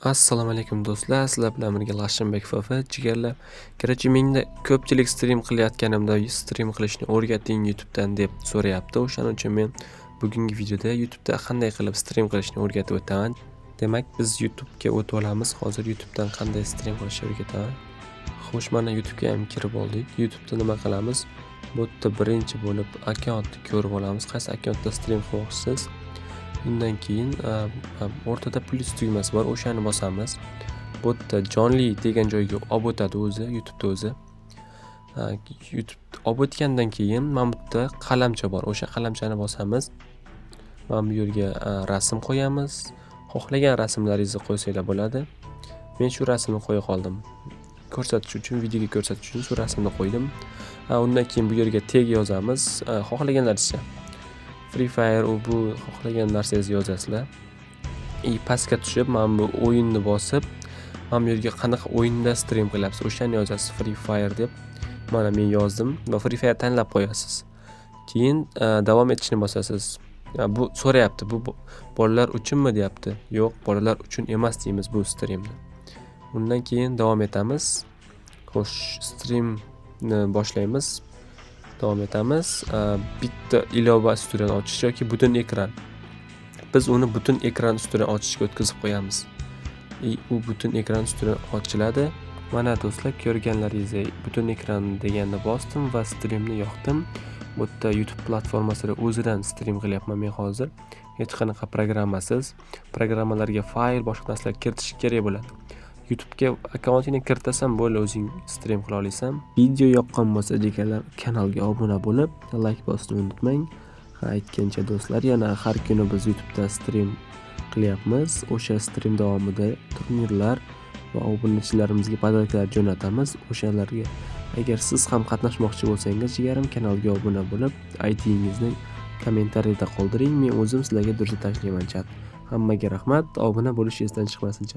Assalomu alaykum do'stlar, sizlar bilan birga Lashinbek FF jigarlar. Короче, menda ko'pchilik stream qilayotganimda stream qilishni o'rgating YouTube'dan deb so'rayapti. O'shaning uchun men bugungi videoda YouTube'da qanday qilib stream qilishni o'rgatib o'taman. Demak, biz YouTube'ga o'tib olamiz. Hozir YouTube'dan qanday stream qilishni o'rgataman. Xo'sh, mana YouTube'ga ham kirib oldik. YouTube'da nima qilamiz? Bu yerda birinchi bo'lib akkauntni ko'rib olamiz. Qaysi akkauntda stream qilmoqchisiz? Undan keyin o'rtada plus tugmasi bor, o'shani bosamiz. Bu yerda jonli degan joyga olib o'tadi o'zi, YouTube'da o'zi. YouTube olib o'tgandan keyin mana bu yerda qalamcha bor. O'sha qalamchani bosamiz. Mana bu yerga rasm qo'yamiz. Xohlagan rasmlaringizni qo'ysanglar bo'ladi. Men shu rasmni qo'ya qoldim. Ko'rsatish uchun, videoga ko'rsatish uchun shu rasmni qo'ydim. Undan keyin bu yerga tag yozamiz. Xohlaganlaringizcha. Free Fire bu xohlagan narsangizni yozasizlar. Pastga tushib, mana bu o'yinni bosib, mana bu yerga qanaqa o'yinda stream qilyapsiz, o'shani yozasiz. Free Fire deb. Mana men yozdim va Free Fire tanlab qo'yasiz. Keyin davom etishni bosasiz. Bu so'rayapti, bu bolalar uchunmi deyapti. Yo'q, bolalar uchun emas deymiz bu streamni. Undan keyin davom etamiz. Xo'sh, streamni boshlaymiz. Davom etamiz. Bitta ilova ustidan ochish yoki butun ekran. Biz uni butun ekran ustidan ochishga o'tkazib qo'yamiz. U butun ekran ustidan ochiladi. Mana do'stlar, ko'rganlaringizdek butun ekran deganni bosdim va streamni yoqdim. Bu yerda YouTube platformasida o'zidan stream qilyapman men hozir. Hech qanaqa programmasiz. Programmalarga fayl, boshqa narsalar kiritish kerak bo'ladi. YouTube'ga akkauntingni kiritasan bo'ldi, o'zing stream qila olasan. Video yoqqan bo'lsa, jigarlar, kanalga obuna bo'lib, like bosishni unutmang. Aytgancha do'stlar, yana har kuni biz YouTube'da stream qilyapmiz. O'sha stream davomida turnirlar va obunachilarimizga podarkalar jo'natamiz. O'shalarga agar siz ham qatnashmoqchi bo'lsangiz, jigarim, kanalga obuna bo'lib, IDingizni kommentariyada qoldiring. Men o'zim sizlarga dursa tashlayman chat. Hammaga rahmat, obuna bo'lish esdan chiqmasin chat.